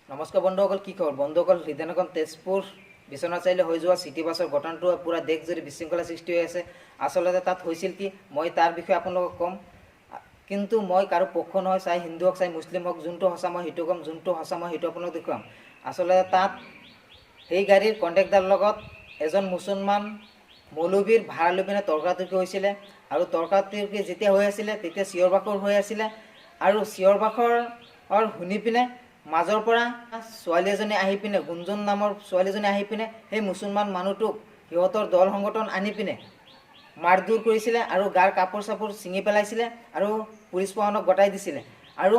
নমস্কাৰ বন্ধুসকল, কি খবৰ? বন্ধুসকল, হৃদয়নগৰ তেজপুৰ বিশ্বনাথ চাৰিআলি হৈ যোৱা চিটি বাছৰ ঘটনাটো পুৰা দেশ জুৰি বিশৃংখলা সৃষ্টি হৈ আছে। আচলতে তাত হৈছিল কি, মই তাৰ বিষয়ে আপোনালোকক ক'ম, কিন্তু মই কাৰো পক্ষ নহয়। চাই হিন্দু হওক চাই মুছলিম হওক, যোনটো সঁচা মই সেইটো ক'ম, যোনটো সঁচা মই সেইটো আপোনালোকক দেখুৱাম। আচলতে তাত সেই গাড়ীৰ কণ্টেক্টাৰৰ লগত এজন মুছলমান মৌলবীৰ ভাড়া লৈ পিনে তৰ্কাতৰ্কি হৈছিলে, আৰু তৰ্কাতৰ্কি যেতিয়া হৈ আছিলে তেতিয়া চিঞৰ বাখৰ হৈ আছিলে, আৰু চিঞৰ বাখৰ শুনি পিনে মাজৰ পৰা ছোৱালী এজনী আহি পিনে, গুঞ্জন নামৰ ছোৱালীজনী আহি পিনে সেই মুছলমান মানুহটোক সিহঁতৰ দল সংগঠন আনি পিনে মাৰধৰ কৰিছিলে, আৰু গাৰ কাপোৰ চাপোৰ ছিঙি পেলাইছিলে, আৰু পুলিচ প্ৰশাসনক গতাই দিছিলে। আৰু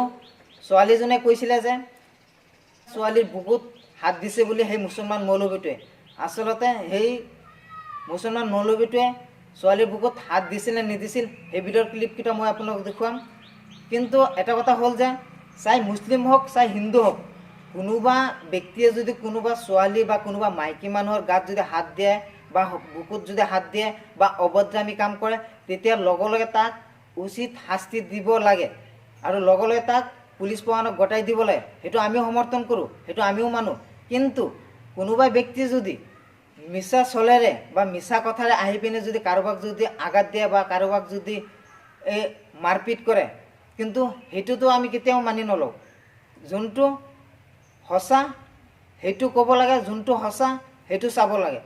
ছোৱালীজনীয়ে কৈছিলে যে ছোৱালীৰ বুকুত হাত দিছে বুলি সেই মুছলমান মৌলবীটোৱে। আচলতে সেই মুছলমান মৌলবীটোৱে ছোৱালীৰ বুকুত হাত দিছিল নে নিদিছিল সেই ভিডিঅ'ৰ ক্লিপকেইটা মই আপোনালোকক দেখুৱাম। কিন্তু এটা কথা হ'ল যে চাই মুছলিম হওক চাই হিন্দু হওক, কোনোবা ব্যক্তিয়ে যদি কোনোবা ছোৱালী বা কোনোবা মাইকী মানুহৰ গাত যদি হাত দিয়ে বা বুকুত যদি হাত দিয়ে বা অভদ্ৰামী কাম কৰে, তেতিয়া লগে লগে তাক উচিত শাস্তি দিব লাগে, আৰু লগে লগে তাক পুলিচ প্ৰশাসনক গতাই দিব লাগে। সেইটো আমিও সমৰ্থন কৰোঁ, সেইটো আমিও মানো। কিন্তু কোনোবা ব্যক্তি যদি মিছা চলেৰে বা মিছা কথাৰে আহি পিনে যদি কাৰোবাক যদি আঘাত দিয়ে বা কাৰোবাক যদি এই মাৰপিট কৰে, কিন্তু সেইটোতো আমি কেতিয়াও মানি নলওঁ। যোনটো সঁচা সেইটো ক'ব লাগে, যোনটো সঁচা সেইটো চাব লাগে।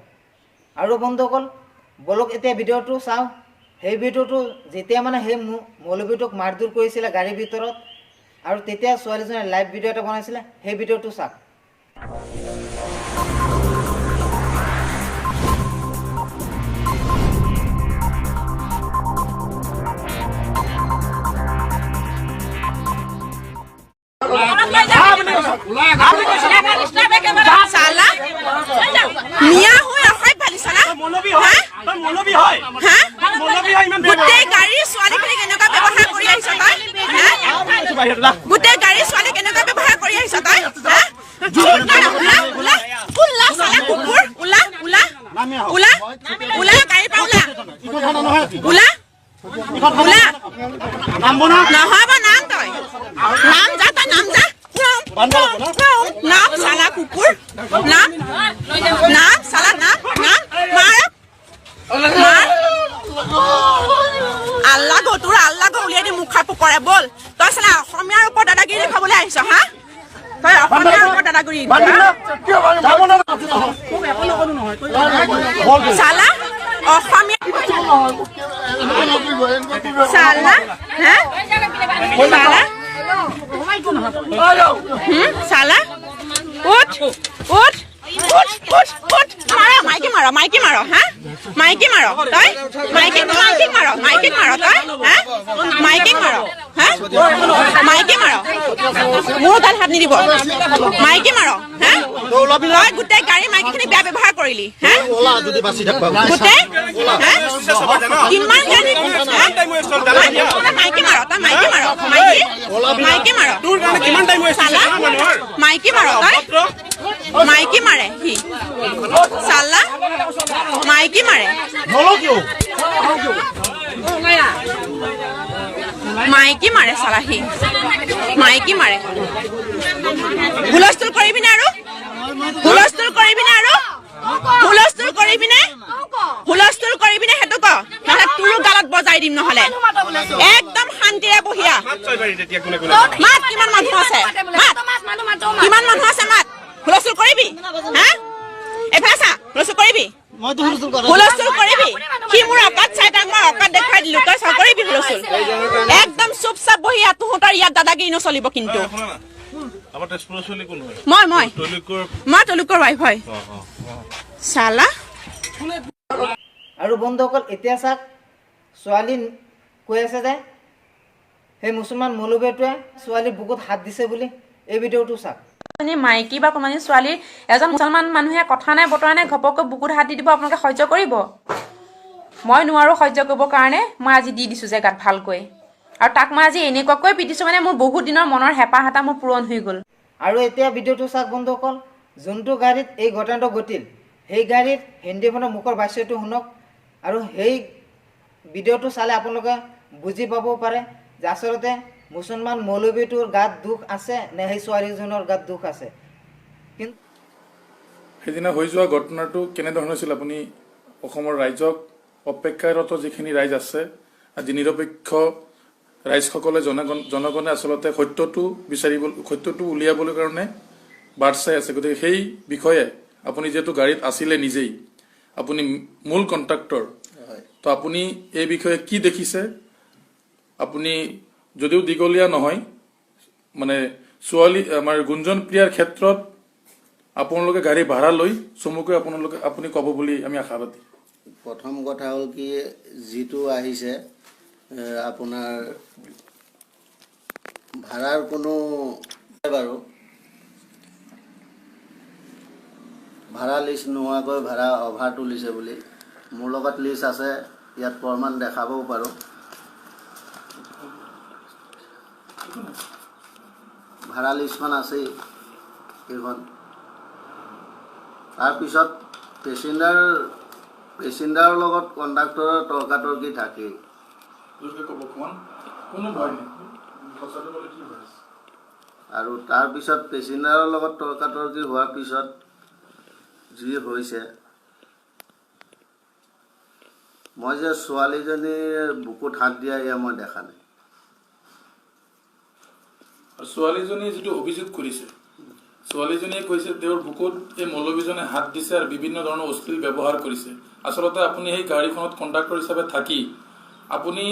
আৰু বন্ধুসকল, বলক এতিয়া ভিডিঅ'টো চাওঁ। সেই ভিডিঅ'টো যেতিয়া মানে সেই মৌলবীটোক মাৰধৰ কৰিছিলে গাড়ীৰ ভিতৰত, আৰু তেতিয়া ছোৱালীজনীয়ে লাইভ ভিডিঅ' এটা বনাইছিলে, সেই ভিডিঅ'টো চাওক। গোটেই গাড়ী ছোৱালী কেনেকুৱা ব্যৱহাৰ কৰি আহিছ তই? নহব নাম, তই নাম যা, তই নাম যা, নাম চালা কুকুৰ, নাম নাম চালা, নাম নাম মাৰ মাৰ। আল্লাহ গো, তোৰ আল্লাহ গো উলিয়াই দি মুখা পকৰে বল। তই চালা অসমীয়াৰ ওপৰত দাদাগিৰি দেখুৱাবলৈ আহিছ হা? তই অসমীয়াৰ ওপৰত দাদাগিৰি চালা অসমীয়া চালা হা? চালা চালা উঠ উঠ উঠ উঠ উঠ, মাৰ মাইকী মাৰ, মাইকী মাৰ হা? মাইকী মাৰ তই, মাইকীক মাৰ, মাইকীক মাৰ তই হা? মাইকীক মাৰ হা? মাইকী মাৰ, মোৰ গাত হাত নিদিব। মাইকী মাৰ হা? তই গোটেই গাড়ী মাইকীখিনি বেয়া ব্যৱহাৰ কৰিলি হা? গোটেই কিমান গাড়ী মাইকী মাৰ, তই মাইকী মাৰ, মাইকী মাৰ, চালা মাইকী মাৰ তই, মাইকী মাৰে সি চালা, মাইকী মাৰে, মাইকী মাৰে চালা সি, মাইকী মাৰে। হুলস্থুল কৰিবিনে আৰু? হুলস্থুল কৰিবিনে আৰু? হুলস্থুল কৰিবিনে? হুলস্থুল কৰিবিনে সেইটো ক, নহলে তোৰো গালত বজাই দিম। নহলে একদম শান্তিৰে বহিয়া মাত। কিমান মানুহ আছে মাত, কিমান মানুহ আছে মাত। হুলস্থুল কৰিবি হা? এফালে চা, হুলস্থুল কৰিবি, হুলস্থুল কৰিবি। সি মোৰ অকাত চাই তাক মই অকাত দেখুৱাই দিলো, তই চাও কৰিবি হুলস্থুল। একদম চুপ চাপ বহিয়া, তহঁতৰ ইয়াত দাদাগিৰি নচলিব কিন্তু। মই তলুকৰ ৱাইফ হয় চালা। আৰু বন্ধুসকল, এতিয়া চাওক, ছোৱালী কৈ আছে যে সেই মুছলমান মৌলবীটোৱে ছোৱালীৰ বুকুত হাত দিছে বুলি। এই ভিডিঅ'টো চাওক। মাইকী বা কোনোবা ছোৱালীৰ এজন মুছলমান মানুহে কথা নাই বতৰা নাই ঘপককৈ বুকুত হাত দি দিব, আপোনালোকে সহ্য কৰিব? মই নোৱাৰো সহ্য কৰিবৰ কাৰণে মই আজি দি দিছো যে গাত ভালকৈ, আৰু তাক মই আজি এনেকুৱাকৈ পিটিছো মানে মোৰ বহুত দিনৰ মনৰ হেঁপাহ এটা মোৰ পূৰণ হৈ গ'ল। আৰু এতিয়া ভিডিঅ'টো চাওক বন্ধুসকল, যোনটো গাড়ীত এই ঘটনাটো ঘটিল সেই গাড়ীৰ হিন্দীখনৰ মুখৰ ভাষ্যটো শুনক, আৰু সেই ভিডিঅ'টো চালে আপোনালোকে বুজি পাব পাৰে যে আচলতে মুছলমান মৌলবীটোৰ গাত দুখ আছে নে সেই ছোৱালীজনৰ গাত দুখ আছে। কিন্তু সেইদিনা হৈ যোৱা ঘটনাটো কেনেধৰণৰ হৈছিল আপুনি অসমৰ ৰাইজক অপেক্ষাৰত যিখিনি ৰাইজ আছে আজি নিৰপেক্ষ ৰাইজসকলে জনগণে আচলতে সত্যটো উলিয়াবলৈ কাৰণে বাট চাই আছে গতিকে সেই বিষয়ে আপুনি যিহেতু গাড়ীত আছিলে নিজেই আপুনি মূল কণ্ট্ৰাক্টৰ তো আপুনি এই বিষয়ে কি দেখিছে আপুনি যদিও দীঘলীয়া নহয় মানে ছোৱালী আমাৰ গুঞ্জন প্ৰিয়াৰ ক্ষেত্ৰত আপোনালোকে গাড়ী ভাড়া লৈ চমুকৈ আপুনি ক'ব বুলি আমি আশাবাদী প্ৰথম কথা হ'ল কি যিটো আহিছে আপোনাৰ ভাড়াৰ কোনো বাৰু ভাড়া লিষ্ট নোহোৱাকৈ ভাড়া অভাৰ তুলিছে বুলি মোৰ লগত লিষ্ট আছে ইয়াত প্ৰমাণ দেখাবও পাৰোঁ ভাড়া লিষ্টখন আছেই সেইখন তাৰপিছত পেচেঞ্জাৰৰ লগত কণ্ডাক্টৰৰ তৰ্কাতৰ্কি থাকেই আৰু তাৰপিছত পেচেঞ্জাৰৰ লগত তৰ্কাতৰ্কি হোৱাৰ পিছত যি হৈছে মই যে ছোৱালীজনীৰ বুকুত হাত দিয়া এয়া মই দেখা নাই ছোৱালীজনী যিটো অভিযোগ কৰিছে ছোৱালীজনীয়ে কৈছে তেওঁৰ বুকুত এই মৌলবীজনে হাত দিছে আৰু বিভিন্ন ধৰণৰ অশ্লীল ব্যৱহাৰ কৰিছে আচলতে আপুনি সেই গাড়ীখনত কণ্ডাক্টৰ হিচাপে থাকি আপুনি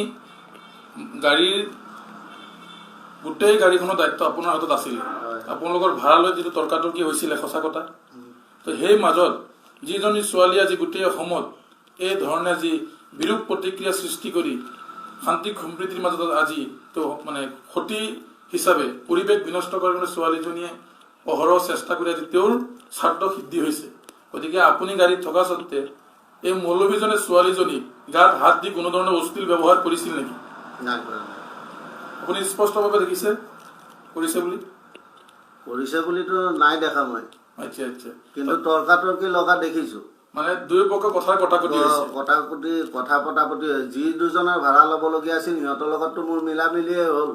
গাড়ীৰ গোটেই গাড়ীখনৰ দায়িত্ব আপোনাৰ হাতত আছিলে আপোনালোকৰ ভাড়া লৈ যিটো তৰ্কাতৰ্কি হৈছিলে সঁচা কথা তো সেই মাজত যিজনী ছোৱালী আজি গোটেই অসমত এই ধৰণে যি বিৰূপ প্ৰতিক্ৰিয়া সৃষ্টি কৰি শান্তি সম্প্ৰীতিৰ মাজত আজি তো মানে ক্ষতি হিচাপে পৰিৱেশ বিনষ্ট কৰাৰ কাৰণে ছোৱালীজনীয়ে অহৰহ চেষ্টা কৰি আজি তেওঁৰ স্বাৰ্থ সিদ্ধি হৈছে গতিকে আপুনি গাড়ীত থকা স্বত্তে এই মৌলবীজনে ছোৱালীজনীক গাত হাত দি কোনো ধৰণৰ অশ্লীল ব্যৱহাৰ কৰিছিল নেকি আপুনি স্পষ্টভাৱে দেখিছে কৰিছে বুলিতো নাই দেখা মই আচ্ছা আচ্ছা কিন্তু তৰ্কাতৰ্কি লগা দেখিছো মানে দুই পক্ষ কটাকটি কথা পতাপতি যি দুজনৰ ভাড়া ল'বলগীয়া আছিল সিহঁতৰ লগততো মোৰ মিলা মিলিয়ে হ'ল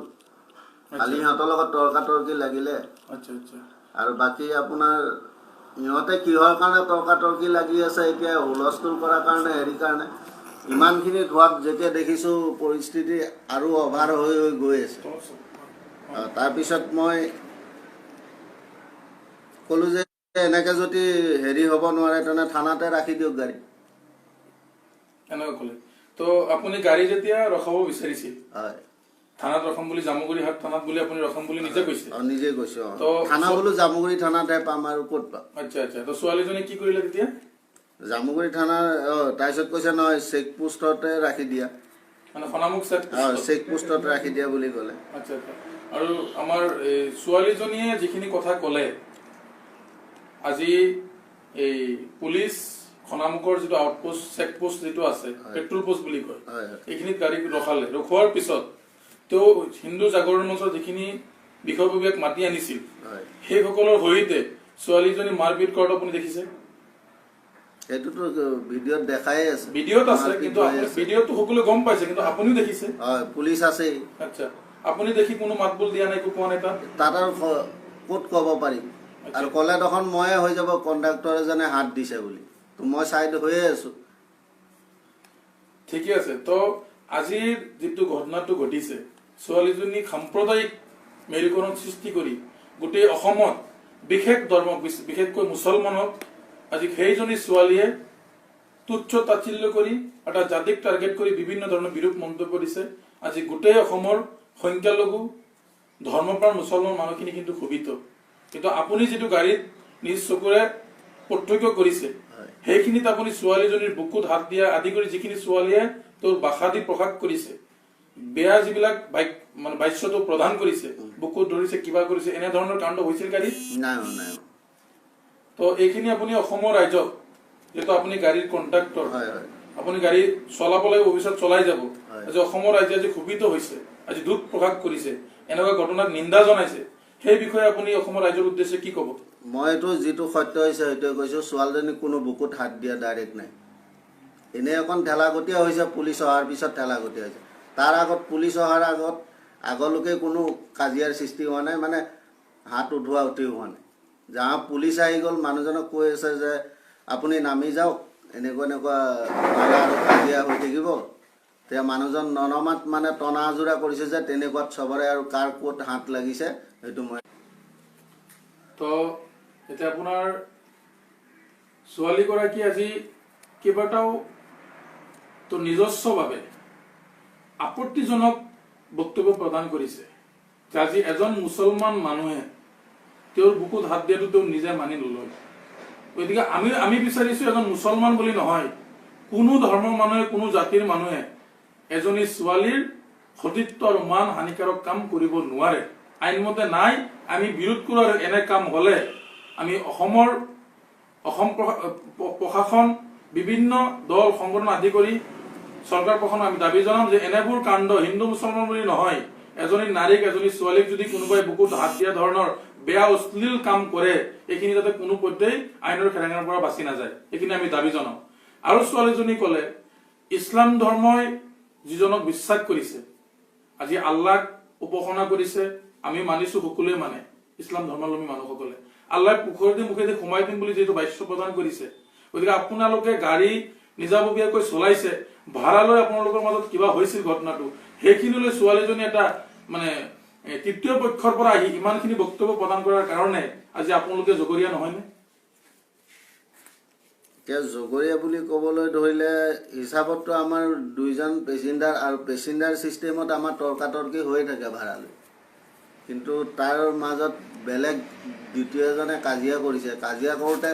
খালি সিহঁতৰ লগত তৰ্কাতৰ্কি লাগিলে আচ্ছা আচ্ছা আৰু বাকী আপোনাৰ সিহঁতে কিহৰ কাৰণে তৰ্কাতৰ্কি লাগি আছে এতিয়া হুলস্থুল কৰাৰ কাৰণে হেৰিৰ কাৰণে ইমানখিনি ধোৱাত যেতিয়া দেখিছোঁ পৰিস্থিতি আৰু অভাৰ হৈ হৈ গৈ আছে তাৰপিছত মই ক'লোঁ যে এনেকৈ যদি হেৰি হ'ব নোৱাৰে তেনে থানাতে ৰাখি দিয়ক গাড়ী এনেকৈ ক'লে তো আপুনি গাড়ী যেতিয়া ৰখাব বিচাৰিছিল হয় থানাত ৰখাম বুলি জামুগুৰি হাট থানাত বুলি আপুনি ৰখাম বুলি নিজে কৈছে নিজে কৈছোঁ থানা বোলো জামুগুৰি থানাতহে পাম আৰু ক'ত পাম আচ্ছা আচ্ছা তো ছোৱালীজনী কি কৰিলে তেতিয়া জামুগুৰি থানাৰ তাৰপিছত কৈছে নহয় চেক পোষ্টতে ৰাখি দিয়া মানে সোণামুখ চেক পোষ্টত ৰাখি দিয়া বুলি ক'লে আচ্ছা আচ্ছা আৰু আমাৰ ছোৱালীজনীয়ে যিখিনি কথা ক'লে আজি এই পুলিচ সোণামুখৰ যিটো আউটপোষ্ট চেক পোষ্ট যিটো আছে পেট্ৰল পোষ্ট বুলি কয় এইখিনিত গাড়ী ৰখোৱাৰ পিছত তেওঁ হিন্দু জাগৰণ মঞ্চৰ যিখিনি বিষয়ববীয়াক মাতি আনিছিল সেইসকলৰ সৈতে ছোৱালীজনী মাৰপিট কৰাটো আপুনি দেখিছে সেইটোতো ভিডিঅ'ত দেখাই আছে ভিডিঅ'ত আছে কিন্তু ভিডিঅ'টো সকলোৱে গম পাইছে কিন্তু আপুনিও দেখিছে হয় পুলিচ আছেই আচ্ছা আপুনি দেখি কোনো মাতবোল দিয়া নাই একো কোৱা নাই তাত আৰু ক'ত ক'ব পাৰিম আৰু ক'লে দেখোন ময়ে হৈ যাব কণ্ডাক্টৰ এজনে হাত দিছে বুলি তো মই চাইড হৈয়ে আছো ঠিকে আছে তো আজিৰ যিটো ঘটনাটো ঘটিছে ছোৱালীজনী সাম্প্ৰদায়িক মেৰুকৰণ সৃষ্টি কৰি গোটেই অসমত বিশেষ ধৰ্মক বিশেষকৈ মুছলমানক আজি সেইজনী ছোৱালীয়ে তুচ্ছ তাচ্ছিল্য কৰি এটা জাতিক টাৰ্গেট কৰি বিভিন্ন ধৰণৰ বিৰূপ মন্তব্য দিছে আজি গোটেই অসমৰ সংখ্যালঘু ধৰ্মপ্ৰাণ মুছলমান মানুহখিনি কিন্তু ক্ষোভিত কিন্তু আপুনি যিটো গাড়ীত নিজ চকুৰে প্ৰত্যক্ষ কৰিছে সেইখিনিত আপুনি ছোৱালীজনীৰ বুকুত হাত দিয়া আদি কৰি যিখিনি ছোৱালীয়ে তোৰ বাসাদি প্ৰকাশ কৰিছে বেয়া যিবিলাক মানে বাচ্যটো প্ৰদান কৰিছে বুকুত ধৰিছে কিবা কৰিছে এনে ধৰণৰ কাণ্ড হৈছিল গাড়ীত নাই তো এইখিনি আপুনি অসমৰ ৰাইজক যেহেতু আপুনি গাড়ীৰ কণ্ডাক্টৰ আপুনি গাড়ী চলাবলৈ ভৱিষ্যত চলাই যাব আজি অসমৰ ৰাইজে আজি ক্ষোভিত হৈছে আজি দুখ প্ৰকাশ কৰিছে এনেকুৱা ঘটনাক নিন্দা জনাইছে সেই বিষয়ে আপুনি অসমৰ ৰাইজৰ উদ্দেশ্যে কি ক'ব মইতো যিটো সত্য হৈছে সেইটোৱে কৈছোঁ ছোৱালীজনী কোনো বুকুত হাত দিয়া ডাইৰেক্ট নাই এনে এখন ঠেলাগতীয়া হৈছে পুলিচ অহাৰ পিছত ঠেলাগতীয়া হৈছে তাৰ আগত পুলিচ অহাৰ আগলৈকে কোনো কাজিয়াৰ সৃষ্টি হোৱা নাই মানে হাত উঠোৱা উঠি হোৱা নাই যাওঁ পুলিচ আহি গ'ল, মানুহজনক কৈ আছে যে আপুনি নামি যাওক, এনেকুৱা এনেকুৱা মালা আৰু কাজিয়া হৈ থাকিব। তেতিয়া মানুহজন ননমাত মানে টনা আজোৰা কৰিছে যে তেনেকুৱাত চবৰে আৰু কাৰ ক'ত হাত লাগিছে সেইটো মই। তো এতিয়া আপোনাৰ ছোৱালীগৰাকী আজি কেইবাটাও তো নিজস্বভাৱে আপত্তিজনক বক্তব্য প্ৰদান কৰিছে যে আজি এজন মুছলমান মানুহে তেওঁৰ বুকুত হাত দিয়াটো তেওঁ নিজে মানি নলয়। গতিকে আমি বিচাৰিছো এজন মুছলমান বুলি নহয়, কোনো ধৰ্মৰ মানুহে, কোনো জাতিৰ মানুহে এজনী ছোৱালীৰ সতীত্ব আৰু মান হানিকাৰক কাম কৰিব নোৱাৰে। আইনমতে নাই, আমি বিৰোধ কৰোঁ। আৰু এনে কাম হলে আমি অসম প্ৰশাসন, বিভিন্ন দল সংগঠন আদি কৰি চৰকাৰ প্ৰশাসনক আমি দাবী জনাম যে এনেবোৰ কাণ্ড হিন্দু মুছলমান বুলি নহয়, এজনী নাৰীক, এজনী ছোৱালীক যদি কোনোবাই বুকুত হাত দিয়া ধৰণৰ বেয়া অশ্লীল কাম কৰে, এইখিনি যাতে কোনো পধ্যেই আইনৰ খেৰেঙাৰ পৰা বাচি নাযায়, এইখিনি আমি দাবী জনাম। আৰু ছোৱালীজনী কলে ইছলাম ধৰ্মই যিজনক বিশ্বাস কৰিছে, আজি আল্লাহক উপাসনা কৰিছে, আমি মানিছো, সকলোৱে মানে ইছলাম ধৰ্মাৱলম্বী মানুহসকলে। আল্লাহ পুখুৰীদি মুখেদি সোমাই দিম বুলি যিহেতু বাক্য প্ৰদান কৰিছে, গতিকে আপোনালোকে গাড়ী নিজাববীয়াকৈ চলাইছে, ভাড়া লৈ আপোনালোকৰ মাজত কিবা হৈছিল ঘটনাটো, সেইখিনিলৈ ছোৱালীজনী এটা মানে তৃতীয় পক্ষৰ পৰা আহি ইমানখিনি বক্তব্য প্ৰদান কৰাৰ কাৰণে আজি আপোনালোকে জগৰীয়া নহয়নে? এতিয়া জগৰীয়া বুলি ক'বলৈ ধৰিলে হিচাপততো আমাৰ দুইজন পেচেঞ্জাৰ আৰু পেচেঞ্জাৰ ছিষ্টেমত আমাৰ তৰ্কাতৰ্কি হৈ থাকে ভাড়ালৈ, কিন্তু তাৰ মাজত বেলেগ দ্বিতীয় এজনে কাজিয়া কৰিছে। কাজিয়া কৰোঁতে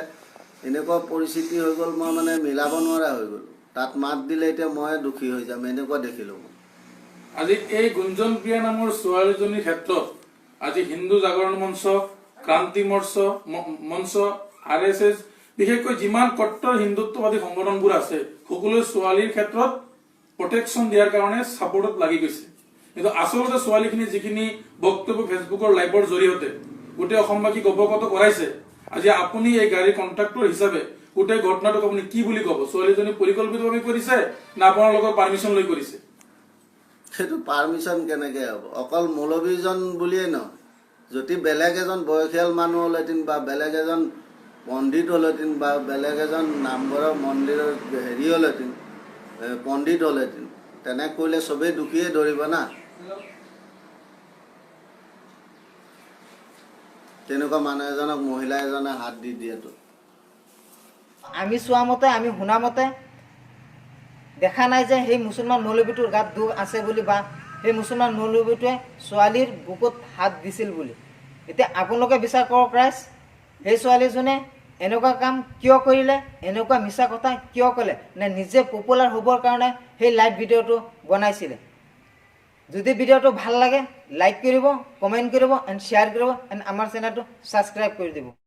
এনেকুৱা পৰিস্থিতি হৈ গ'ল, মই মানে মিলাব নোৱাৰা হৈ গ'লো। তাত মাত দিলে এতিয়া মই দুখী হৈ যাম, এনেকুৱা দেখিলোঁ মই। আজি এই গুঞ্জন প্ৰিয়া নামৰ ছোৱালীজনীৰ ক্ষেত্ৰত আজি হিন্দু জাগৰণ মঞ্চ, ক্ৰান্তি মঞ্চ, RSS, বিশেষকৈ যিমান কট্টৰ হিন্দুত্ববাদী সংগঠনবোৰ আছে, সকলো ছোৱালীৰ ক্ষেত্ৰত প্ৰটেকশ্যন দিয়াৰ কাৰণে ছাপোৰ্টত লাগি গৈছে। কিন্তু আচলতে ছোৱালীখিনি যিখিনি বক্তব্য ফেচবুকৰ লাইভৰ জৰিয়তে গোটেই অসমবাসীক অৱগত কৰাইছে, আজি আপুনি এই গাড়ীৰ কণ্ট্ৰাক্টৰ হিচাপে গোটেই ঘটনাটোক আপুনি কি বুলি ক'ব? ছোৱালীজনী পৰিকল্পিতভাৱে কৰিছে না আপোনালোকৰ পাৰ্মিশ্যন লৈ কৰিছে? সেইটো পাৰ্মিশ্যন কেনেকৈ হ'ব? অকল মৌলবীজন বুলিয়েই নহয়, যদি বেলেগ এজন বয়সীয়াল মানুহ হ'লেহেঁতেন বা বেলেগ এজন পণ্ডিত হ'লেহেঁতেন বা বেলেগ এজন নামঘৰৰ মন্দিৰৰ হেৰি হ'লেহেঁতেন, পণ্ডিত হ'লেহেঁতেন, তেনে কৰিলে চবেই দুখীয়ে ধৰিব না। তেনেকুৱা মানুহ এজনক মহিলা এজনে হাত দি দিয়েতো। আমি চোৱা মতে, আমি শুনা মতে দেখা নাই যে সেই মুছলমান মৌলবীটোৰ গাত দুখ আছে বুলি বা সেই মুছলমান মৌলবীটোৱে ছোৱালীৰ বুকুত হাত দিছিল বুলি। এতিয়া আপোনালোকে বিচাৰ কৰক ৰাইজ, সেই ছোৱালীজনে এনেকুৱা কাম কিয় কৰিলে, এনেকুৱা মিছা কথা কিয় ক'লে, নে নিজে পপুলাৰ হ'বৰ কাৰণে সেই লাইভ ভিডিঅ'টো বনাইছিলে? যদি ভিডিঅ'টো ভাল লাগে লাইক কৰিব, কমেণ্ট কৰিব এণ্ড শ্বেয়াৰ কৰিব এণ্ড আমাৰ চেনেলটো ছাবস্ক্ৰাইব কৰি দিব।